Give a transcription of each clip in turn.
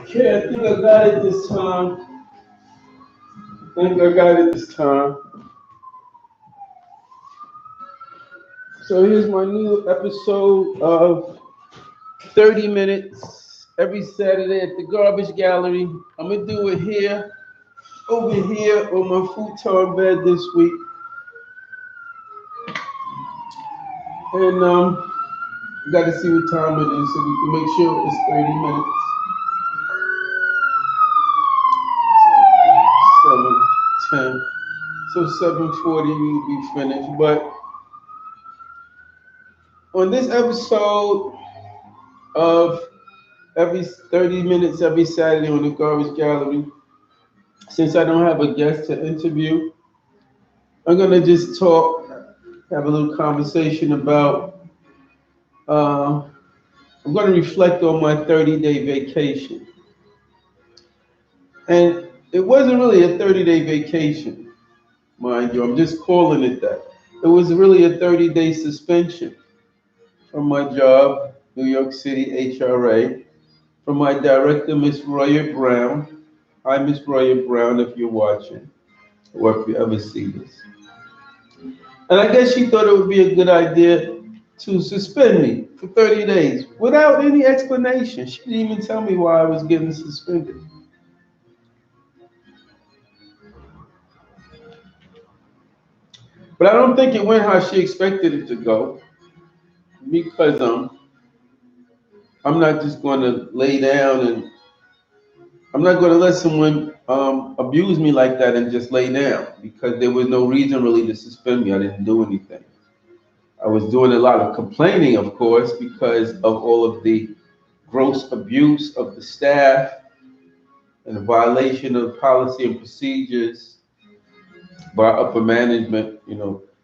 Okay, I think I got it this time. I think I got it this time. So here's my new episode of 30 minutes every Saturday at the Garbage Gallery. I'm gonna do it here, over here on my futon bed this week. And got to see what time it is so we can make sure it's 30 minutes. 7:10. So 7:40 we'll be finished. But on this episode of every 30 minutes every Saturday on the Garbage Gallery, since I don't have a guest to interview, I'm gonna just talk, have a little conversation about. Uh, I'm gonna reflect on my 30-day vacation, and it wasn't really a 30-day vacation, mind you. I'm just calling it that. It was really a 30-day suspension from my job, New York City HRA, from my director, Miss Roya Brown. Hi, Miss Roya Brown, if you're watching, or if you ever see this. And I guess she thought it would be a good idea to suspend me for 30 days without any explanation. She didn't even tell me why I was getting suspended. But I don't think it went how she expected it to go because I'm not just going to lay down and I'm not going to let someone abuse me like that and just lay down because there was no reason really to suspend me. I didn't do anything. I was doing a lot of complaining, of course, because of all of the gross abuse of the staff and the violation of policy and procedures by upper management,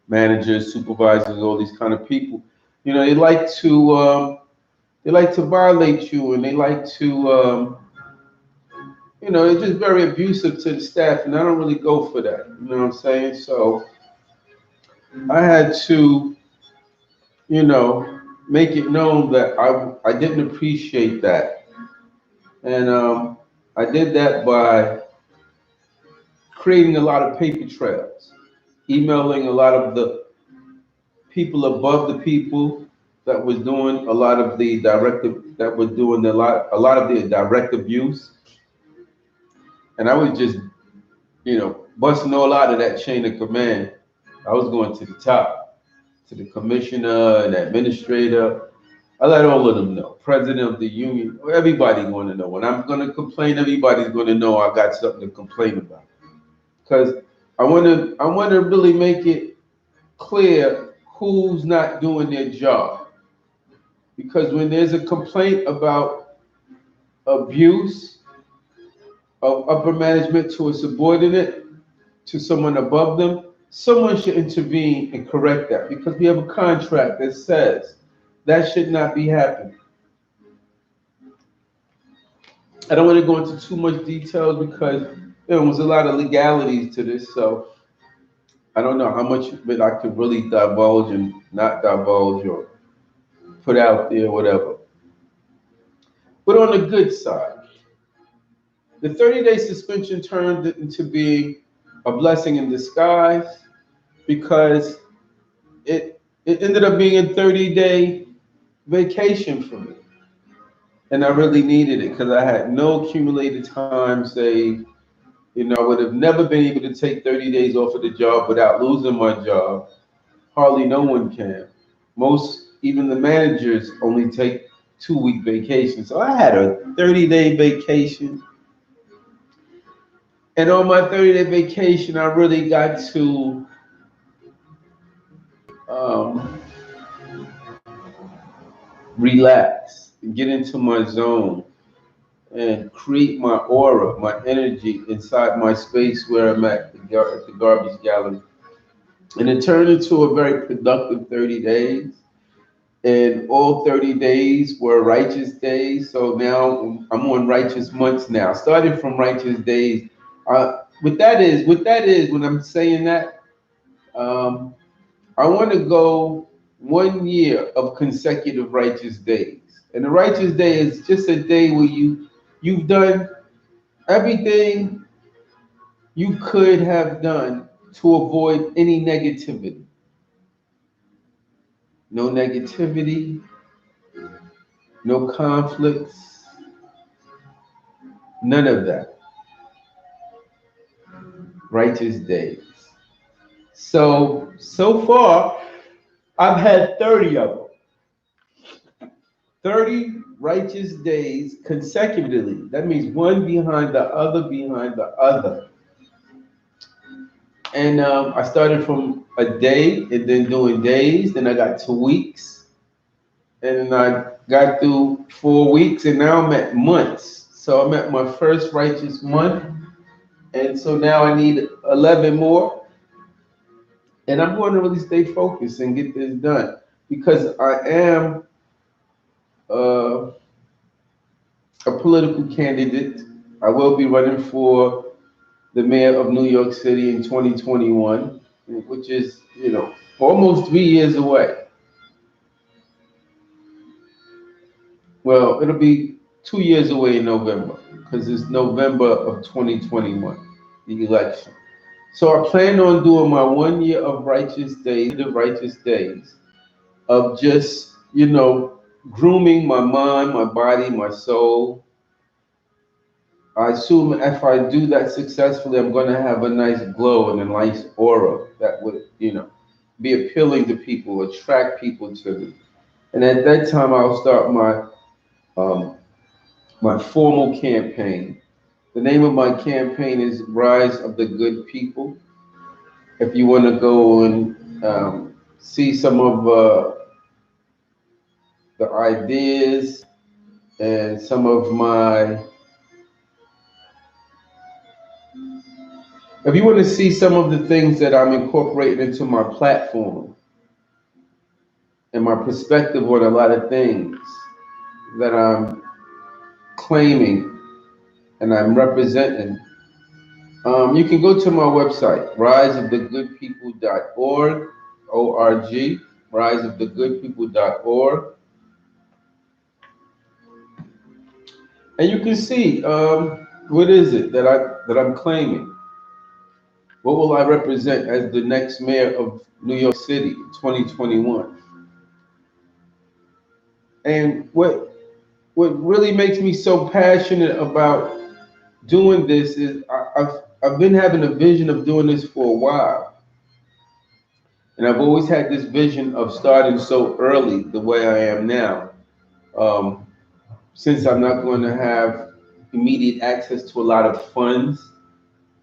managers, supervisors, all these kind of people. They like to violate you, and they like to, they're just very abusive to the staff, and I don't really go for that. You know what I'm saying? So I had to, you know, make it known that I didn't appreciate that, and I did that by creating a lot of paper trails, emailing a lot of the people above the people that was doing a lot of the direct abuse, and I was just busting all out of that chain of command. I was going to the top, to the commissioner and administrator. I let all of them know. President of the union, everybody going to know. When I'm going to complain, everybody's going to know I got something to complain about. Because I want to really make it clear who's not doing their job. Because when there's a complaint about abuse of upper management to a subordinate, to someone above them, someone should intervene and correct that because we have a contract that says that should not be happening. I don't want to go into too much details because there was a lot of legalities to this, so I don't know how much of it I could really divulge and not divulge or put out there, whatever. But on the good side, the 30-day suspension turned into being a blessing in disguise because it ended up being a 30-day vacation for me. And I really needed it because I had no accumulated time saved. I would have never been able to take 30 days off of the job without losing my job. Hardly no one can. Most, even the managers, only take 2-week vacations. So I had a 30-day vacation. And on my 30-day vacation, I really got to um, relax and get into my zone and create my aura, my energy inside my space where I'm at the Garbage Gallery. And it turned into a very productive 30 days. And all 30 days were righteous days. So now I'm on righteous months now. Starting from righteous days. What that is, when I'm saying that, um, I want to go 1 year of consecutive righteous days. And the righteous day is just a day where You've done everything you could have done to avoid any negativity. No negativity, no conflicts, none of that. Righteous days. So far, I've had 30 of them. 30 righteous days consecutively. That means one behind the other, behind the other. And I started from a day and then doing days. Then I got to weeks. And then I got through 4 weeks. And now I'm at months. So I'm at my first righteous month. And so now I need 11 more. And I'm going to really stay focused and get this done because I am uh, a political candidate. I will be running for the mayor of New York City in 2021, which is, almost 3 years away. Well, it'll be 2 years away in November because it's November of 2021, the election. So I plan on doing my 1 year of righteous days, the righteous days of just, grooming my mind, my body, my soul. I assume if I do that successfully, I'm going to have a nice glow and a nice aura that would, be appealing to people, attract people to me. And at that time, I'll start um, my formal campaign. The name of my campaign is Rise of the Good People. If you want to go and see some of the ideas and some of my if you want to see some of the things that I'm incorporating into my platform and my perspective on a lot of things that I'm claiming and I'm representing, you can go to my website, riseofthegoodpeople.org, O-R-G, riseofthegoodpeople.org, and you can see what is it that I'm claiming. What will I represent as the next mayor of New York City in 2021? And what really makes me so passionate about doing this is I've been having a vision of doing this for a while. And I've always had this vision of starting so early the way I am now. Um, since I'm not going to have immediate access to a lot of funds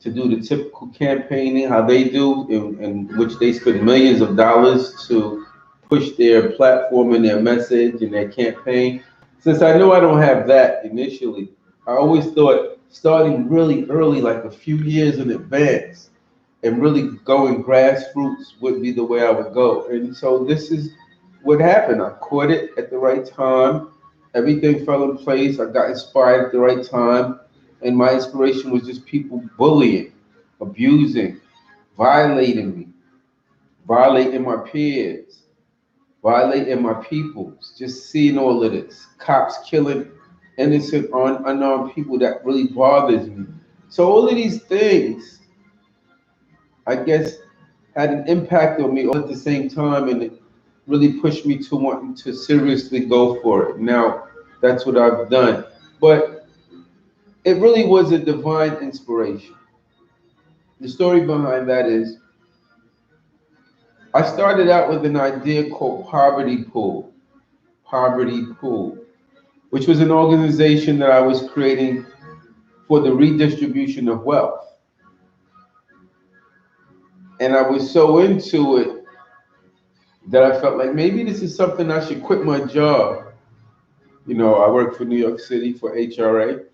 to do the typical campaigning, how they do, in which they spend millions of dollars to push their platform and their message and their campaign. Since I know I don't have that initially, I always thought starting really early, like a few years in advance, and really going grassroots would be the way I would go. And so this is what happened. I caught it at the right time. Everything fell in place. I got inspired at the right time. And my inspiration was just people bullying, abusing, violating me, violating my peers, violating my peoples. Just seeing all of this. Cops killing innocent, unarmed people, that really bothers me. So all of these things, I guess, had an impact on me all at the same time, and it really pushed me to wanting to seriously go for it. Now, that's what I've done. But it really was a divine inspiration. The story behind that is I started out with an idea called Poverty Pool, which was an organization that I was creating for the redistribution of wealth. And I was so into it that I felt like maybe this is something I should quit my job. I work for New York City for HRA.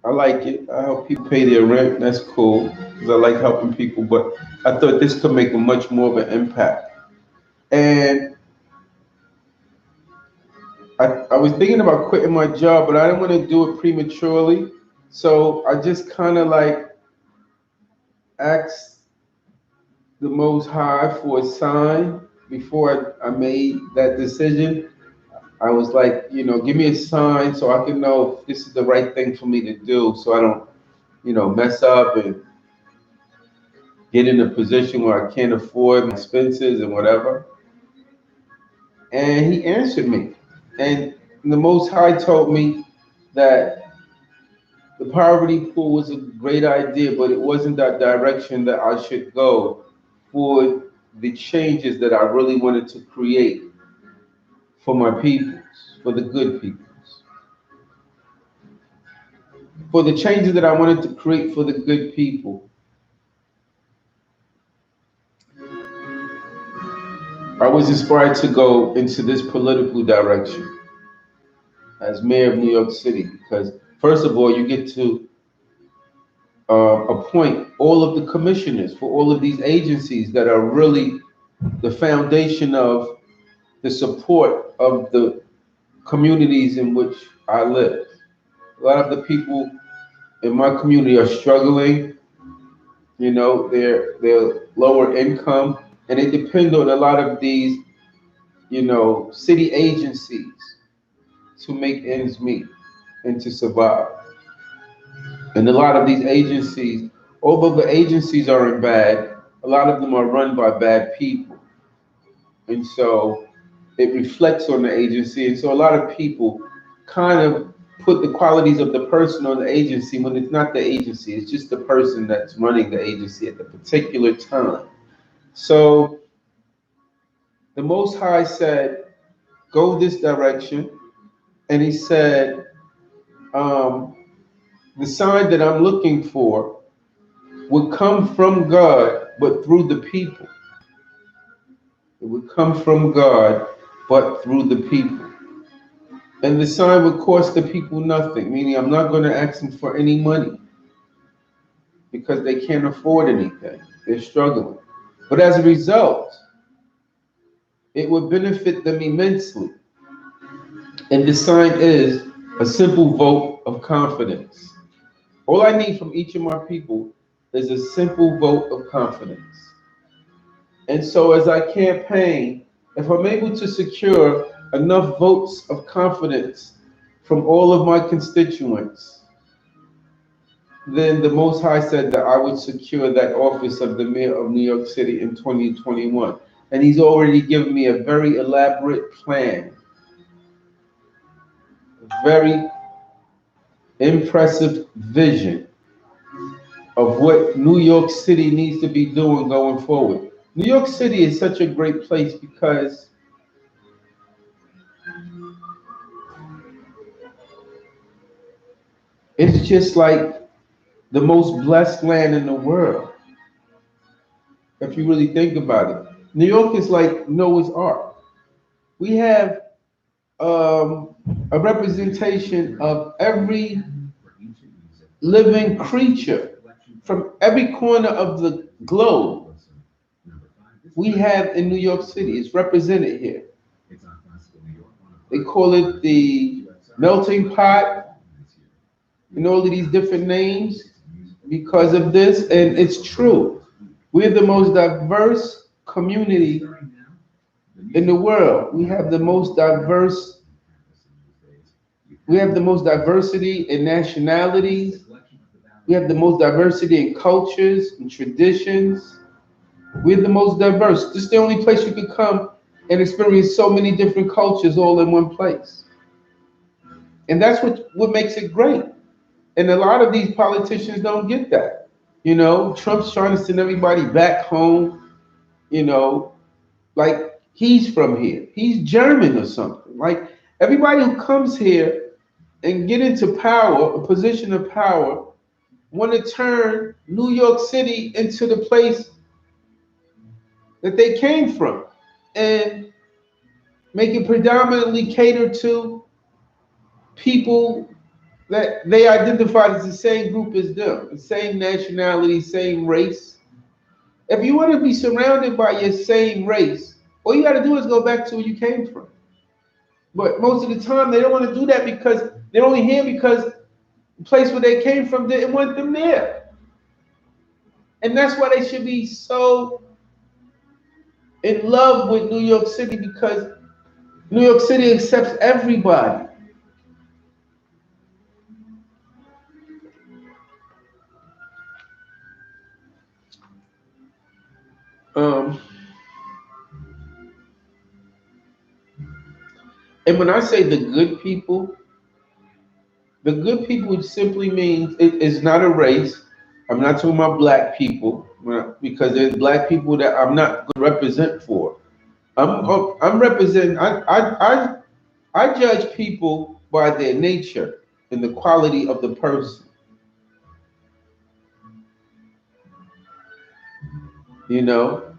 I like it. I help people pay their rent. That's cool because I like helping people. But I thought this could make a much more of an impact. And I was thinking about quitting my job, but I didn't want to do it prematurely. So I just kind of like asked the Most High for a sign before I made that decision. I was like, give me a sign so I can know if this is the right thing for me to do, so I don't, mess up and get in a position where I can't afford my expenses and whatever. And he answered me. And the Most High told me that the poverty pool was a great idea, but it wasn't that direction that I should go for the changes that I really wanted to create for my peoples, for the good peoples, for the changes that I wanted to create for the good people. I was inspired to go into this political direction as mayor of New York City because, first of all, you get to appoint all of the commissioners for all of these agencies that are really the foundation of the support of the communities in which I live. A lot of the people in my community are struggling. They're lower income, and they depend on a lot of these, city agencies to make ends meet and to survive. And a lot of these agencies, although the agencies aren't bad, a lot of them are run by bad people. And so it reflects on the agency. And so a lot of people kind of put the qualities of the person on the agency when it's not the agency, it's just the person that's running the agency at the particular time. So the Most High said, go this direction. And he said, um, the sign that I'm looking for would come from God, but through the people. It would come from God, but through the people. And the sign would cost the people nothing, meaning I'm not going to ask them for any money because they can't afford anything. They're struggling. But as a result, it would benefit them immensely. And the sign is a simple vote of confidence. All I need from each of my people is a simple vote of confidence. And so as I campaign, if I'm able to secure enough votes of confidence from all of my constituents, then the Most High said that I would secure that office of the mayor of New York City in 2021. And he's already given me a very elaborate plan, a very impressive vision of what New York City needs to be doing going forward. New York City is such a great place because it's just like the most blessed land in the world, if you really think about it. New York is like Noah's Ark. We have a representation of every living creature from every corner of the globe. We have in New York City. It's represented here. They call it the melting pot and all of these different names because of this, and it's true. We're the most diverse community in the world. We have the most diversity in nationalities. We have the most diversity in cultures and traditions. We're the most diverse. This is the only place you could come and experience so many different cultures all in one place. And that's what makes it great. And a lot of these politicians don't get that. Trump's trying to send everybody back home, like he's from here. He's German or something. Like everybody who comes here and get into power, a position of power, want to turn New York City into the place that they came from and make it predominantly cater to people that they identify as the same group as them, the same nationality, same race. If you want to be surrounded by your same race, all you got to do is go back to where you came from. But most of the time, they don't want to do that because they're only here because the place where they came from didn't want them there. And that's why they should be so in love with New York City because New York City accepts everybody. Um, and when I say the good people simply means it is not a race. I'm not talking about black people because there's black people that I'm not going to represent for. I'm representing. I judge people by their nature and the quality of the person. You know,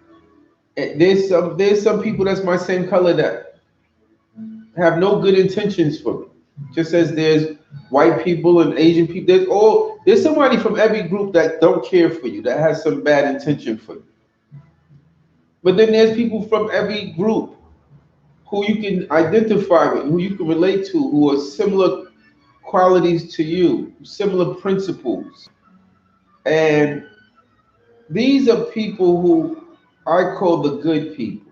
and there's some people that's my same color that have no good intentions for me. Just as there's white people and Asian people, there's somebody from every group that don't care for you, that has some bad intention for you. But then there's people from every group who you can identify with, who you can relate to, who are similar qualities to you, similar principles. And these are people who I call the good people.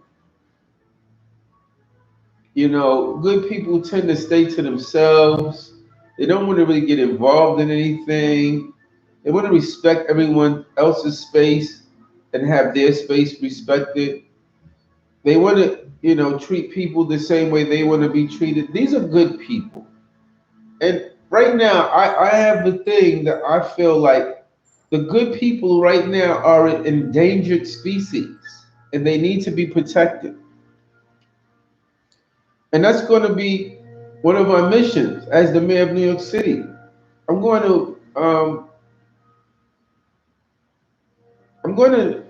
You know, good people tend to stay to themselves. They don't want to really get involved in anything. They want to respect everyone else's space and have their space respected. They want to, treat people the same way they want to be treated. These are good people. And right now, I have the thing that I feel like the good people right now are an endangered species and they need to be protected. And that's going to be one of my missions as the mayor of New York City. I'm going to I'm going to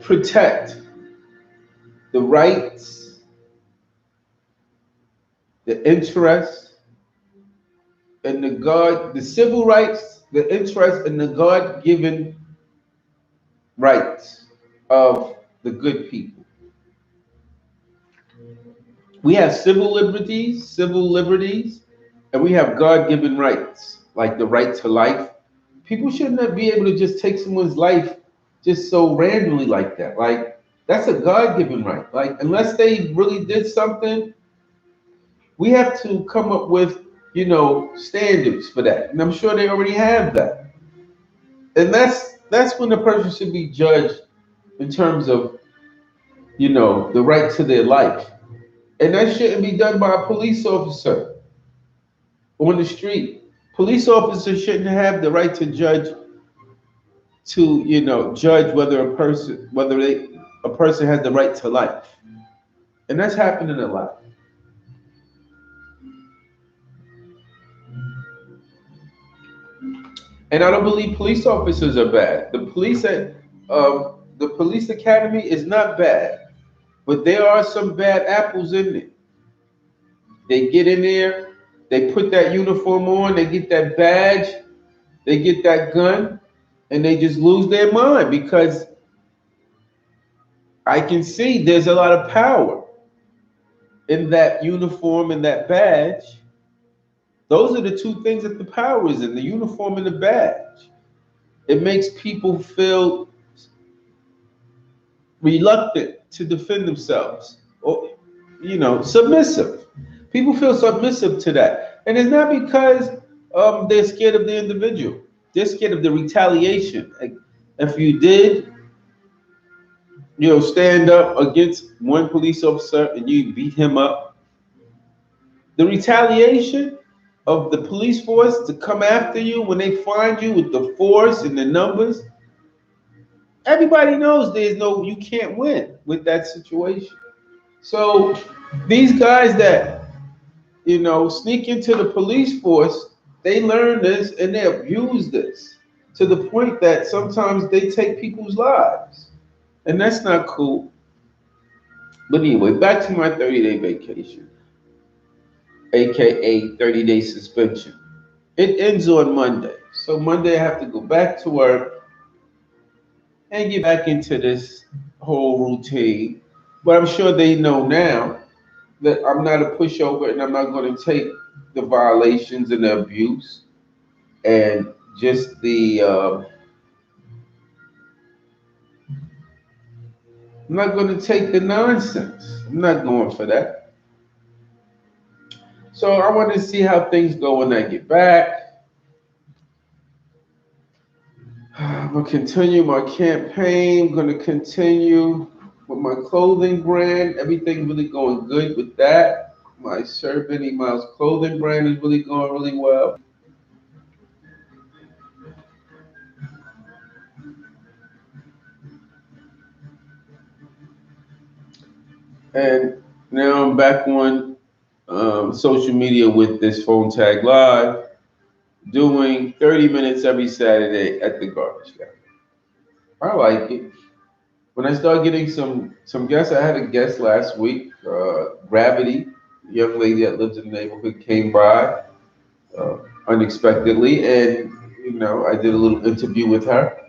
protect the rights, the interests, and the civil rights, the interests, and the God-given rights of the good people. We have civil liberties, and we have God-given rights, like the right to life. People shouldn't be able to just take someone's life just so randomly like that. Like that's a God-given right. Like unless they really did something, we have to come up with, standards for that. And I'm sure they already have that. And that's when the person should be judged in terms of, the right to their life. And that shouldn't be done by a police officer on the street. Police officers shouldn't have the right to judge whether a person has the right to life. And that's happening a lot. And I don't believe police officers are bad. The police academy is not bad, but there are some bad apples in it. They get in there, they put that uniform on, they get that badge, they get that gun, and they just lose their mind because I can see there's a lot of power in that uniform and that badge. Those are the two things that the power is in, the uniform and the badge. It makes people feel reluctant to defend themselves or, submissive. People feel submissive to that. And it's not because they're scared of the individual. They're scared of the retaliation. Like, if you did, stand up against one police officer and you beat him up, the retaliation of the police force to come after you when they find you with the force and the numbers, everybody knows you can't win with that situation. So these guys that, sneak into the police force, they learn this and they abuse this to the point that sometimes they take people's lives. And that's not cool. But anyway, back to my 30-day vacation, aka 30-day suspension. It ends on Monday. So Monday I have to go back to work and get back into this whole routine. But I'm sure they know now that I'm not a pushover and I'm not going to take the violations and the abuse and just I'm not going to take the nonsense. I'm not going for that. So I want to see how things go when I get back. I'm going to continue my campaign. I'm going to continue with my clothing brand. Everything's really going good with that. My Sir Benny Miles clothing brand is really going really well. And now I'm back on social media with this phone tag live, doing 30 minutes every Saturday at the garbage can. I like it. When I start getting some guests, I had a guest last week, Gravity, a young lady that lives in the neighborhood, came by uh, unexpectedly, and I did a little interview with her.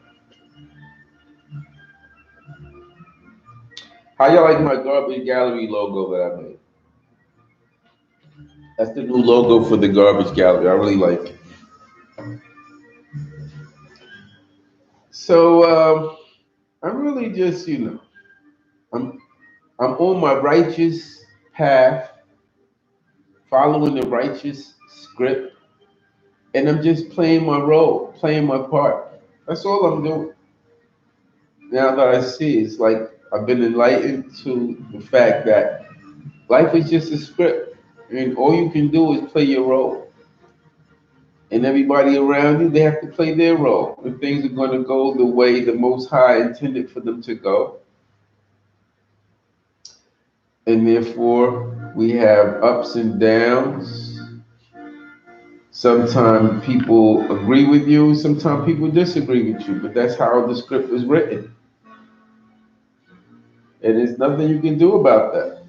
How y'all like my garbage gallery logo that I made? That's the new logo for the garbage gallery. I really like it. So I'm really just, I'm I'm on my righteous path, following the righteous script, and I'm just playing my role, playing my part. That's all I'm doing. Now that I see, it's like I've been enlightened to the fact that life is just a script, and all you can do is play your role. And everybody around you, they have to play their role. If things are going to go the way the Most High intended for them to go, and therefore we have ups and downs. Sometimes people agree with you, sometimes people disagree with you, but that's how the script is written. And there's nothing you can do about that.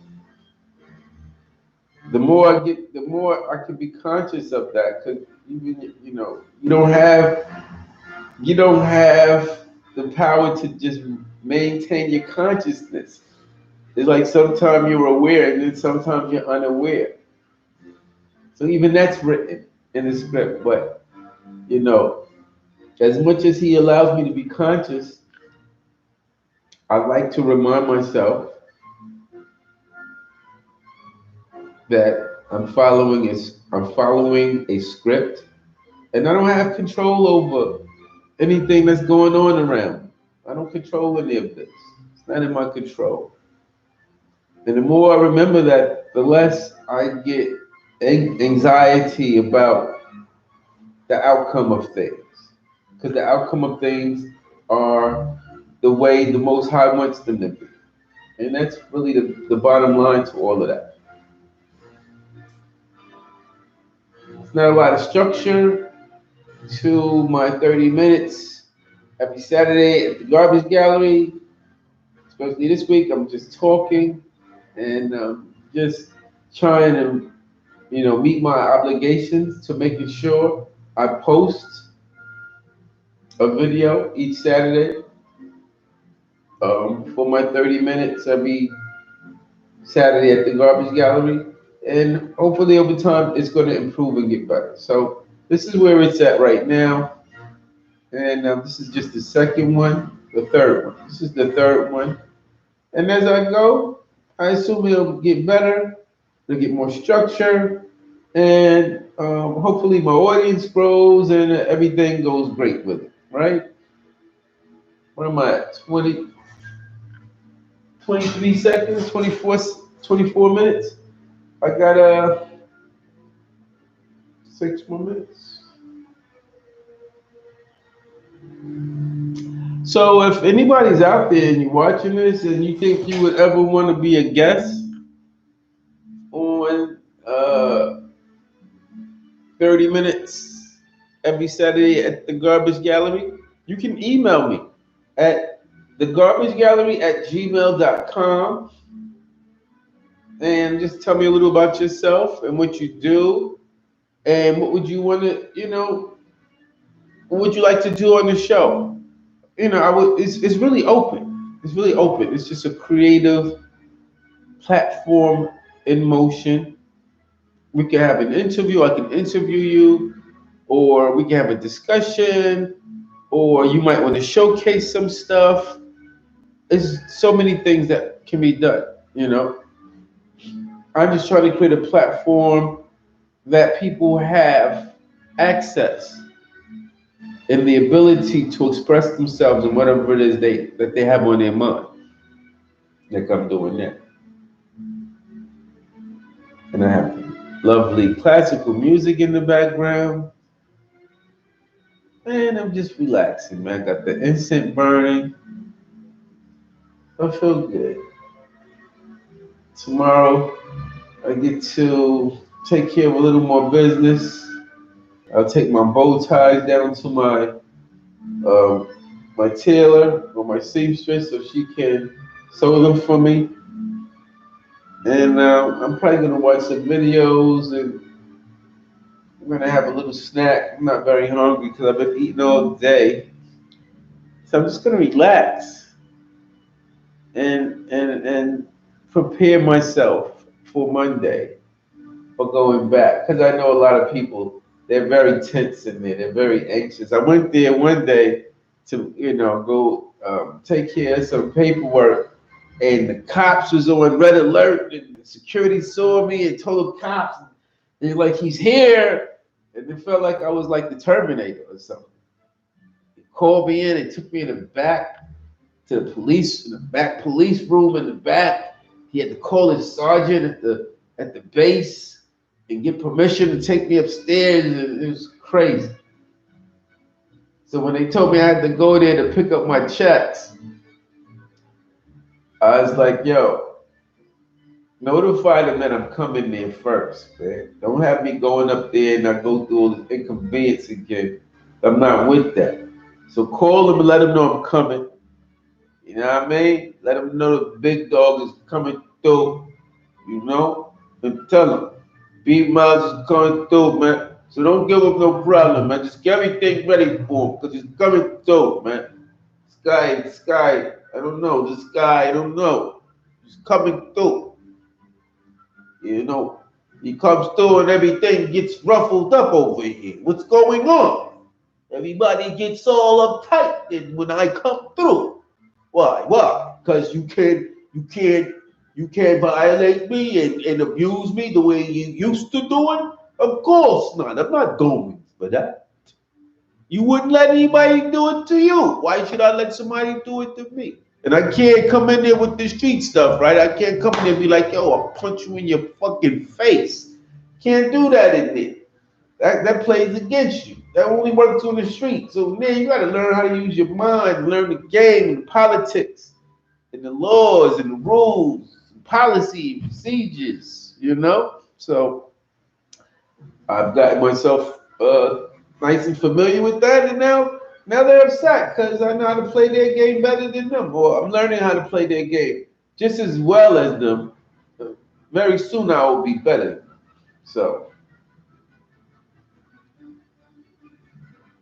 The more I can be conscious of that, because even you don't have the power to just maintain your consciousness. It's like sometimes you're aware and then sometimes you're unaware. So even that's written in the script. But you know, as much as he allows me to be conscious, I like to remind myself that I'm following a script, and I don't have control over anything that's going on around me. I don't control any of this. It's not in my control. And the more I remember that, the less I get anxiety about the outcome of things. Because the outcome of things are the way the Most High wants them to be. And that's really the bottom line to all of that. It's not a lot of structure to my 30 minutes every Saturday at the Garbage Gallery. Especially this week, I'm just talking and just trying to, meet my obligations to making sure I post a video each Saturday for my 30 minutes every Saturday at the Garbage Gallery. And hopefully over time, it's going to improve and get better. So this is where it's at right now. And this is just the second one, the third one. This is the third one. And as I go, I assume it'll get better, it'll get more structure, and hopefully my audience grows and everything goes great with it, right? What am I at? 23 seconds, 24 minutes. I got 6 more minutes. So if anybody's out there and you're watching this and you think you would ever want to be a guest on 30 minutes every Saturday at the Garbage Gallery, you can email me at thegarbagegallery@gmail.com and just tell me a little about yourself and what you do and what would you want to, what would you like to do on the show? I would. It's really open. It's really open. It's just a creative platform in motion. We can have an interview. I can interview you, or we can have a discussion, or you might want to showcase some stuff. it's so many things that can be done. You know, I'm just trying to create a platform that people have access and the ability to express themselves in whatever it is they have on their mind. Like I'm doing that, and I have lovely classical music in the background, and I'm just relaxing, man. I got the incense burning. I feel good. Tomorrow, I get to take care of a little more business. I'll take my bow ties down to um, my tailor or my seamstress so she can sew them for me. And I'm probably gonna watch some videos and I'm gonna have a little snack. I'm not very hungry because I've been eating all day, so I'm just gonna relax and prepare myself for Monday for going back. Because I know a lot of people, they're very tense in there. They're very anxious. I went there one day to go take care of some paperwork, and the cops was on red alert, and the security saw me and told the cops, they're like, he's here, and it felt like I was like the Terminator or something. They called me in and took me in the back to the police, in the back police room in the back. He had to call his sergeant at the base and get permission to take me upstairs. It was crazy. So when they told me I had to go there to pick up my checks, I was like, yo, notify them that I'm coming there first, man. Don't have me going up there and I go through all the inconvenience again. I'm not with that. So call them and let them know I'm coming. You know what I mean? Let them know the big dog is coming through, and tell them Big Miles is coming through, man. So don't give them no problem, man. Just get everything ready for him, because he's coming through, man. Sky, I don't know. This guy, I don't know. He's coming through. You know, he comes through and everything gets ruffled up over here. What's going on? Everybody gets all uptight when I come through. Why? Why? Because you can't violate me and abuse me the way you used to do it? Of course not. I'm not going for that. You wouldn't let anybody do it to you. Why should I let somebody do it to me? And I can't come in there with the street stuff, right? I can't come in there and be like, yo, I'll punch you in your fucking face. Can't do that in there. That plays against you. That only works on the street. So man, you gotta learn how to use your mind, learn the game and politics and the laws and the rules, and policy, procedures. So I've gotten myself nice and familiar with that, and now they're upset because I know how to play their game better than them, or I'm learning how to play their game just as well as them. Very soon I will be better. So,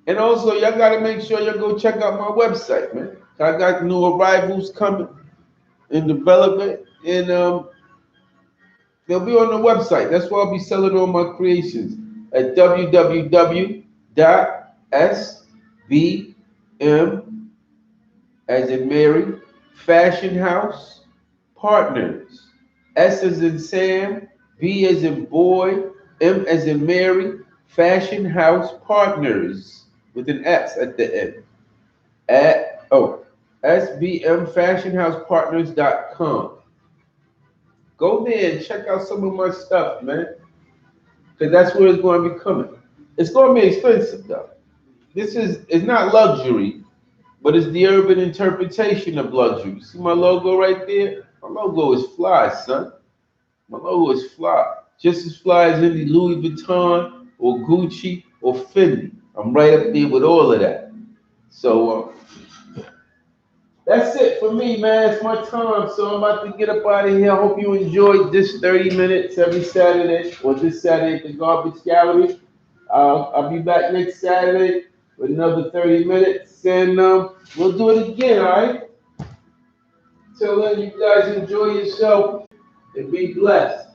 and also y'all gotta make sure y'all go check out my website, man. I got new arrivals coming in development, and they'll be on the website. That's where I'll be selling all my creations at www.sbm, as in Mary, Fashion House Partners. S as in Sam, B as in boy, M as in Mary, Fashion House Partners with an S at the end. SBMFashionHousePartners.com. Go there and check out some of my stuff, man. Because that's where it's going to be coming. It's going to be expensive, though. It's not luxury, but it's the urban interpretation of luxury. See my logo right there? My logo is fly, son. My logo is fly. Just as fly as any Louis Vuitton or Gucci or Fendi. I'm right up there with all of that. So that's it for me, man. It's my time, so I'm about to get up out of here. I hope you enjoyed this 30 minutes every Saturday, or this Saturday at the Garbage Gallery. I'll be back next Saturday with another 30 minutes, and we'll do it again, all right? Till then, you guys enjoy yourself and be blessed.